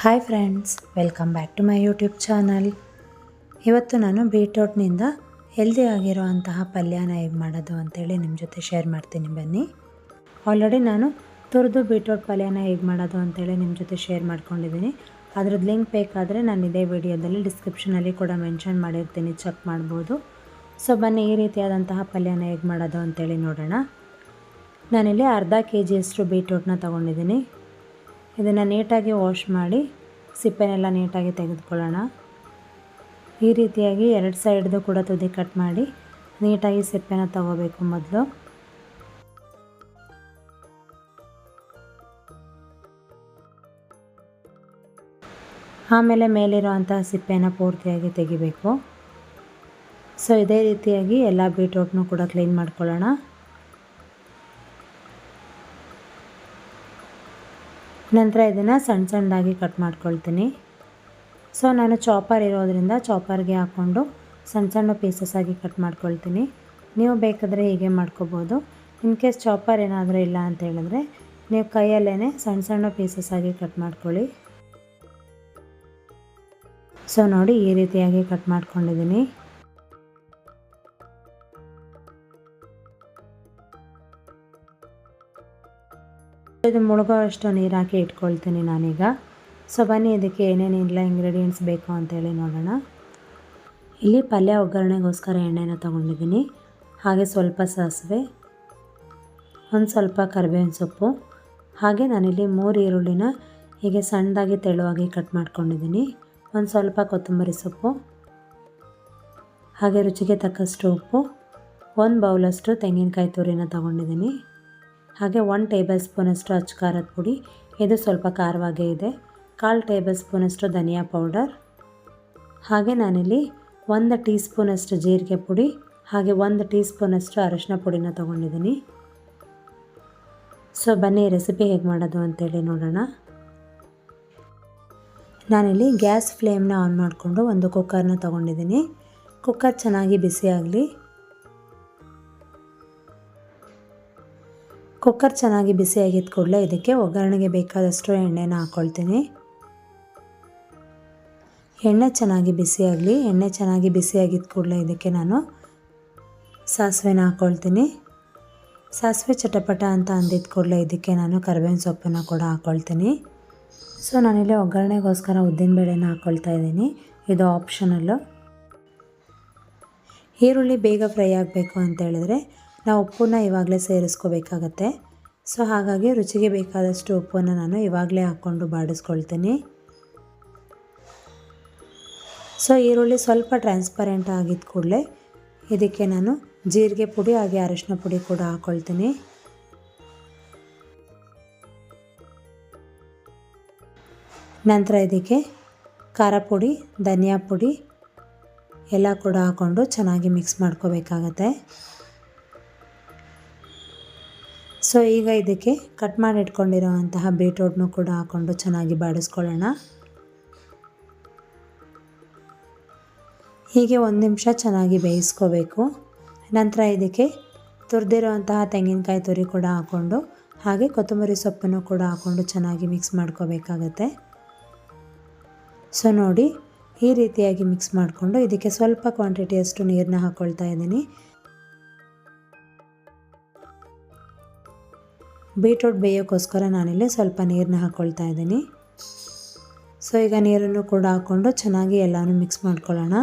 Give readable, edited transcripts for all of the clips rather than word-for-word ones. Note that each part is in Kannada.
Hi friends, welcome back to my YouTube channel. ಇವತ್ತು ನಾನು ಬೀಟ್ರೂಟ್ನಿಂದ ಹೆಲ್ದಿ ಆಗಿರುವಂತಹ ಪಲ್ಯನ ಹೇಗೆ ಮಾಡೋದು ಅಂತೇಳಿ ನಿಮ್ಮ ಜೊತೆ ಶೇರ್ ಮಾಡ್ತೀನಿ. ಬನ್ನಿ. ಆಲ್ರೆಡಿ ನಾನು ತುರಿದು ಬೀಟ್ರೂಟ್ ಪಲ್ಯನ ಹೇಗೆ ಮಾಡೋದು ಅಂತೇಳಿ ನಿಮ್ಮ ಜೊತೆ ಶೇರ್ ಮಾಡ್ಕೊಂಡಿದ್ದೀನಿ. ಅದ್ರದ್ದು ಲಿಂಕ್ ಬೇಕಾದರೆ ನಾನು ಇದೇ ವಿಡಿಯೋದಲ್ಲಿ ಡಿಸ್ಕ್ರಿಪ್ಷನಲ್ಲಿ ಕೂಡ ಮೆನ್ಷನ್ ಮಾಡಿರ್ತೀನಿ, ಚೆಕ್ ಮಾಡ್ಬೋದು. ಸೊ ಬನ್ನಿ, ಈ ರೀತಿಯಾದಂತಹ ಪಲ್ಯನ ಹೇಗೆ ಮಾಡೋದು ಅಂತೇಳಿ ನೋಡೋಣ. ನಾನಿಲ್ಲಿ ಅರ್ಧ KGಯಷ್ಟು ಬೀಟ್ರೂಟ್ನ ತೊಗೊಂಡಿದ್ದೀನಿ. ಇದನ್ನು ನೀಟಾಗಿ ವಾಶ್ ಮಾಡಿ ಸಿಪ್ಪೆನೆಲ್ಲ ನೀಟಾಗಿ ತೆಗೆದುಕೊಳ್ಳೋಣ. ಈ ರೀತಿಯಾಗಿ ಎರಡು ಸೈಡ್ದು ಕೂಡ ತುದಿ ಕಟ್ ಮಾಡಿ ನೀಟಾಗಿ ಸಿಪ್ಪೆನ ತಗೋಬೇಕು ಮೊದಲು. ಆಮೇಲೆ ಮೇಲಿರುವಂತಹ ಸಿಪ್ಪೆನ ಪೂರ್ತಿಯಾಗಿ ತೆಗಿಬೇಕು. ಸೊ ಇದೇ ರೀತಿಯಾಗಿ ಎಲ್ಲ ಬೀಟ್ರೂಟ್ನೂ ಕೂಡ ಕ್ಲೀನ್ ಮಾಡ್ಕೊಳ್ಳೋಣ. ನಂತರ ಇದನ್ನು ಸಣ್ಣ ಸಣ್ಣದಾಗಿ ಕಟ್ ಮಾಡ್ಕೊಳ್ತೀನಿ. ಸೊ ನಾನು ಚಾಪರ್ ಇರೋದ್ರಿಂದ ಚಾಪರ್ಗೆ ಹಾಕ್ಕೊಂಡು ಸಣ್ಣ ಸಣ್ಣ ಪೀಸಸ್ ಆಗಿ ಕಟ್ ಮಾಡ್ಕೊಳ್ತೀನಿ. ನೀವು ಬೇಕಾದರೆ ಹೀಗೆ ಮಾಡ್ಕೋಬೋದು. ಇನ್ ಕೇಸ್ ಚಾಪರ್ ಏನಾದರೂ ಇಲ್ಲ ಅಂತ ಹೇಳಿದ್ರೆ ನೀವು ಕೈಯಲ್ಲೇ ಸಣ್ಣ ಸಣ್ಣ ಪೀಸಸ್ ಆಗಿ ಕಟ್ ಮಾಡ್ಕೊಳ್ಳಿ. ಸೊ ನೋಡಿ, ಈ ರೀತಿಯಾಗಿ ಕಟ್ ಮಾಡ್ಕೊಂಡಿದ್ದೀನಿ. ಇದು ಮುಳುಗೋ ಅಷ್ಟು ನೀರು ಹಾಕಿ ಇಟ್ಕೊಳ್ತೀನಿ ನಾನೀಗ. ಸೊ ಬನ್ನಿ, ಇದಕ್ಕೆ ಏನೇನಿಲ್ಲ ಇಂಗ್ರೀಡಿಯೆಂಟ್ಸ್ ಬೇಕು ಅಂತೇಳಿ ನೋಡೋಣ. ಇಲ್ಲಿ ಪಲ್ಯ ಒಗ್ಗರಣೆಗೋಸ್ಕರ ಎಣ್ಣೆನ ತೊಗೊಂಡಿದ್ದೀನಿ. ಹಾಗೆ ಸ್ವಲ್ಪ ಸಾಸಿವೆ, ಒಂದು ಸ್ವಲ್ಪ ಕರಿಬೇವಿನ ಸೊಪ್ಪು, ಹಾಗೆ ನಾನಿಲ್ಲಿ 3 ಈರುಳ್ಳಿನ ಹೀಗೆ ಸಣ್ಣದಾಗಿ ತೆಳುವಾಗಿ ಕಟ್ ಮಾಡ್ಕೊಂಡಿದ್ದೀನಿ. ಒಂದು ಸ್ವಲ್ಪ ಕೊತ್ತಂಬರಿ ಸೊಪ್ಪು, ಹಾಗೆ ರುಚಿಗೆ ತಕ್ಕಷ್ಟು ಉಪ್ಪು, 1 ಬೌಲಷ್ಟು ತೆಂಗಿನಕಾಯಿ ತುರಿನ ತೊಗೊಂಡಿದ್ದೀನಿ. ಹಾಗೆ 1 ಟೇಬಲ್ ಸ್ಪೂನಷ್ಟು ಅಚ್ಚ ಖಾರದ ಪುಡಿ, ಇದು ಸ್ವಲ್ಪ ಖಾರವಾಗೇ ಇದೆ. 1/4 ಟೇಬಲ್ ಸ್ಪೂನಷ್ಟು ಧನಿಯಾ ಪೌಡರ್, ಹಾಗೆ ನಾನಿಲ್ಲಿ 1 ಟೀ ಸ್ಪೂನಷ್ಟು ಜೀರಿಗೆ ಪುಡಿ, ಹಾಗೆ 1 ಟೀ ಸ್ಪೂನಷ್ಟು ಅರಿಶಿನ ಪುಡಿನ ತೊಗೊಂಡಿದ್ದೀನಿ. ಸೊ ಬನ್ನಿ, ರೆಸಿಪಿ ಹೇಗೆ ಮಾಡೋದು ಅಂತೇಳಿ ನೋಡೋಣ. ನಾನಿಲ್ಲಿ ಗ್ಯಾಸ್ ಫ್ಲೇಮ್ನ ಆನ್ ಮಾಡಿಕೊಂಡು ಒಂದು ಕುಕ್ಕರ್ನ ತೊಗೊಂಡಿದ್ದೀನಿ. ಕುಕ್ಕರ್ ಚೆನ್ನಾಗಿ ಬಿಸಿ ಆಗಲಿ. ಕುಕ್ಕರ್ ಚೆನ್ನಾಗಿ ಬಿಸಿಯಾಗಿದ್ದ ಕೂಡಲೇ ಇದಕ್ಕೆ ಒಗ್ಗರಣೆಗೆ ಬೇಕಾದಷ್ಟು ಎಣ್ಣೆನ ಹಾಕ್ಕೊಳ್ತೀನಿ. ಎಣ್ಣೆ ಚೆನ್ನಾಗಿ ಬಿಸಿಯಾಗಲಿ. ಎಣ್ಣೆ ಚೆನ್ನಾಗಿ ಬಿಸಿಯಾಗಿದ್ದ ಕೂಡಲೇ ಇದಕ್ಕೆ ನಾನು ಸಾಸಿವೆನ ಹಾಕ್ಕೊಳ್ತೀನಿ. ಸಾಸಿವೆ ಚಟಪಟ ಅಂತ ಅಂದಿದ್ದ ಕೂಡಲೇ ಇದಕ್ಕೆ ನಾನು ಕರಿಬೇವಿನ ಸೊಪ್ಪನ್ನು ಕೂಡ ಹಾಕ್ಕೊಳ್ತೀನಿ. ಸೊ ನಾನಿಲ್ಲಿ ಒಗ್ಗರಣೆಗೋಸ್ಕರ ಉದ್ದಿನಬೇಳೆನ ಹಾಕ್ಕೊಳ್ತಾ ಇದ್ದೀನಿ. ಇದು ಆಪ್ಷನಲ್ಲು. ಈರುಳ್ಳಿ ಬೇಗ ಫ್ರೈ ಆಗಬೇಕು ಅಂತ ಹೇಳಿದ್ರೆ ನಾವು ಉಪ್ಪನ್ನ ಇವಾಗಲೇ ಸೇರಿಸ್ಕೋಬೇಕಾಗತ್ತೆ. ಸೊ ಹಾಗಾಗಿ ರುಚಿಗೆ ಬೇಕಾದಷ್ಟು ಉಪ್ಪನ್ನು ನಾನು ಇವಾಗಲೇ ಹಾಕ್ಕೊಂಡು ಬಾಡಿಸ್ಕೊಳ್ತೀನಿ. ಸೊ ಈರುಳ್ಳಿ ಸ್ವಲ್ಪ ಟ್ರಾನ್ಸ್ಪರೆಂಟ್ ಆಗಿದ್ದ ಕೂಡಲೇ ಇದಕ್ಕೆ ನಾನು ಜೀರಿಗೆ ಪುಡಿ ಹಾಗೆ ಅರಿಶಿನ ಪುಡಿ ಕೂಡ ಹಾಕ್ಕೊಳ್ತೀನಿ. ನಂತರ ಇದಕ್ಕೆ ಖಾರ ಪುಡಿ, ಧನಿಯಾ ಪುಡಿ ಎಲ್ಲ ಕೂಡ ಹಾಕ್ಕೊಂಡು ಚೆನ್ನಾಗಿ ಮಿಕ್ಸ್ ಮಾಡ್ಕೋಬೇಕಾಗತ್ತೆ. ಸೊ ಈಗ ಇದಕ್ಕೆ ಕಟ್ ಮಾಡಿ ಇಟ್ಕೊಂಡಿರೋವಂತಹ ಬೀಟ್ರೂಟ್ನೂ ಕೂಡ ಹಾಕ್ಕೊಂಡು ಚೆನ್ನಾಗಿ ಬಾಡಿಸ್ಕೊಳ್ಳೋಣ. ಹೀಗೆ 1 ನಿಮಿಷ ಚೆನ್ನಾಗಿ ಬೇಯಿಸ್ಕೋಬೇಕು. ನಂತರ ಇದಕ್ಕೆ ತುರಿದಿರೋವಂತಹ ತೆಂಗಿನಕಾಯಿ ತುರಿ ಕೂಡ ಹಾಕ್ಕೊಂಡು ಹಾಗೆ ಕೊತ್ತಂಬರಿ ಸೊಪ್ಪನ್ನು ಕೂಡ ಹಾಕ್ಕೊಂಡು ಚೆನ್ನಾಗಿ ಮಿಕ್ಸ್ ಮಾಡ್ಕೋಬೇಕಾಗತ್ತೆ. ಸೊ ನೋಡಿ, ಈ ರೀತಿಯಾಗಿ ಮಿಕ್ಸ್ ಮಾಡಿಕೊಂಡು ಇದಕ್ಕೆ ಸ್ವಲ್ಪ ಕ್ವಾಂಟಿಟಿಯಷ್ಟು ನೀರನ್ನ ಹಾಕ್ಕೊಳ್ತಾ ಇದ್ದೀನಿ. ಬೀಟ್ರೂಟ್ ಬೇಯೋಕ್ಕೋಸ್ಕರ ನಾನಿಲ್ಲಿ ಸ್ವಲ್ಪ ನೀರನ್ನ ಹಾಕ್ಕೊಳ್ತಾ ಇದ್ದೀನಿ. ಸೊ ಈಗ ನೀರನ್ನು ಕೂಡ ಹಾಕ್ಕೊಂಡು ಚೆನ್ನಾಗಿ ಎಲ್ಲನೂ ಮಿಕ್ಸ್ ಮಾಡ್ಕೊಳ್ಳೋಣ.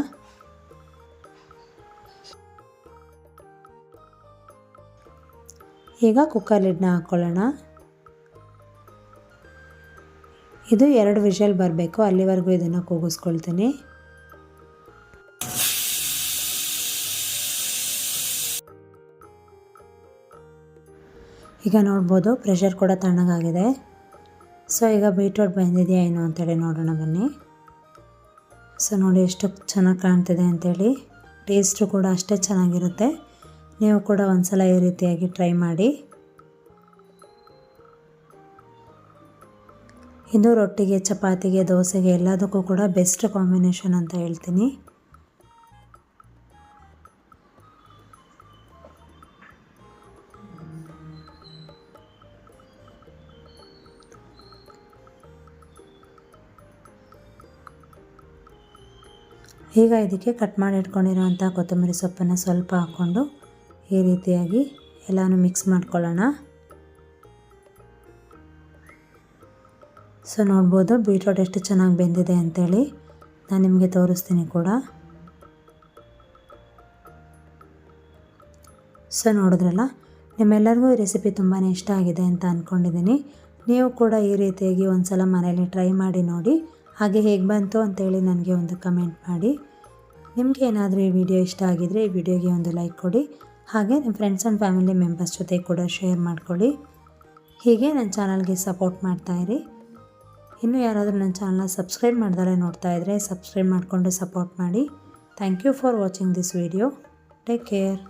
ಈಗ ಕುಕ್ಕರ್ ಲಿಡ್ನ ಹಾಕ್ಕೊಳ್ಳೋಣ. ಇದು 2 ವಿಷಲ್ ಬರಬೇಕು, ಅಲ್ಲಿವರೆಗೂ ಇದನ್ನು ಕೂಗಿಸ್ಕೊಳ್ತೀನಿ. ಈಗ ನೋಡ್ಬೋದು, ಪ್ರೆಷರ್ ಕೂಡ ತಣ್ಣಗಾಗಿದೆ. ಸೊ ಈಗ ಬೀಟ್ರೂಟ್ ಬೆಂದಿದೆಯಾ ಏನು ಅಂತೇಳಿ ನೋಡೋಣ ಬನ್ನಿ. ಸೊ ನೋಡಿ ಎಷ್ಟು ಚೆನ್ನಾಗಿ ಕಾಣ್ತಿದೆ ಅಂಥೇಳಿ. ಟೇಸ್ಟು ಕೂಡ ಅಷ್ಟೇ ಚೆನ್ನಾಗಿರುತ್ತೆ. ನೀವು ಕೂಡ ಒಂದ್ಸಲ ಈ ರೀತಿಯಾಗಿ ಟ್ರೈ ಮಾಡಿ. ಇದು ರೊಟ್ಟಿಗೆ, ಚಪಾತಿಗೆ, ದೋಸೆಗೆ ಎಲ್ಲದಕ್ಕೂ ಕೂಡ ಬೆಸ್ಟ್ ಕಾಂಬಿನೇಷನ್ ಅಂತ ಹೇಳ್ತೀನಿ. ಈಗ ಇದಕ್ಕೆ ಕಟ್ ಮಾಡಿ ಇಟ್ಕೊಂಡಿರೋಂಥ ಕೊತ್ತಂಬರಿ ಸೊಪ್ಪನ್ನು ಸ್ವಲ್ಪ ಹಾಕ್ಕೊಂಡು ಈ ರೀತಿಯಾಗಿ ಎಲ್ಲನೂ ಮಿಕ್ಸ್ ಮಾಡ್ಕೊಳ್ಳೋಣ. ಸೊ ನೋಡ್ಬೋದು ಬೀಟ್ರೋಟ್ ಎಷ್ಟು ಚೆನ್ನಾಗಿ ಬೆಂದಿದೆ ಅಂಥೇಳಿ. ನಾನು ನಿಮಗೆ ತೋರಿಸ್ತೀನಿ ಕೂಡ. ಸೊ ನೋಡಿದ್ರಲ್ಲ, ನಿಮ್ಮೆಲ್ಲರಿಗೂ ಈ ರೆಸಿಪಿ ತುಂಬಾ ಇಷ್ಟ ಆಗಿದೆ ಅಂತ ಅಂದ್ಕೊಂಡಿದ್ದೀನಿ. ನೀವು ಕೂಡ ಈ ರೀತಿಯಾಗಿ ಒಂದು ಸಲ ಮನೇಲಿ ಟ್ರೈ ಮಾಡಿ ನೋಡಿ. ಹಾಗೆ ಹೇಗೆ ಬಂತು ಅಂತೇಳಿ ನನಗೆ ಒಂದು ಕಮೆಂಟ್ ಮಾಡಿ. ನಿಮಗೆ ಏನಾದರೂ ಈ ವಿಡಿಯೋ ಇಷ್ಟ ಆಗಿದರೆ ಈ ವಿಡಿಯೋಗೆ ಒಂದು ಲೈಕ್ ಕೊಡಿ. ಹಾಗೆ ನಿಮ್ಮ ಫ್ರೆಂಡ್ಸ್ ಆ್ಯಂಡ್ ಫ್ಯಾಮಿಲಿ ಮೆಂಬರ್ಸ್ ಜೊತೆ ಕೂಡ ಶೇರ್ ಮಾಡ್ಕೊಳ್ಳಿ. ಹೀಗೆ ನನ್ನ ಚಾನಲ್ಗೆ ಸಪೋರ್ಟ್ ಮಾಡ್ತಾಯಿರಿ. ಇನ್ನೂ ಯಾರಾದರೂ ನನ್ನ ಚಾನಲ್ನ ಸಬ್ಸ್ಕ್ರೈಬ್ ಮಾಡ್ದಲೇ ನೋಡ್ತಾ ಇದ್ದರೆ ಸಬ್ಸ್ಕ್ರೈಬ್ ಮಾಡಿಕೊಂಡು ಸಪೋರ್ಟ್ ಮಾಡಿ. Thank you for watching this video. Take care.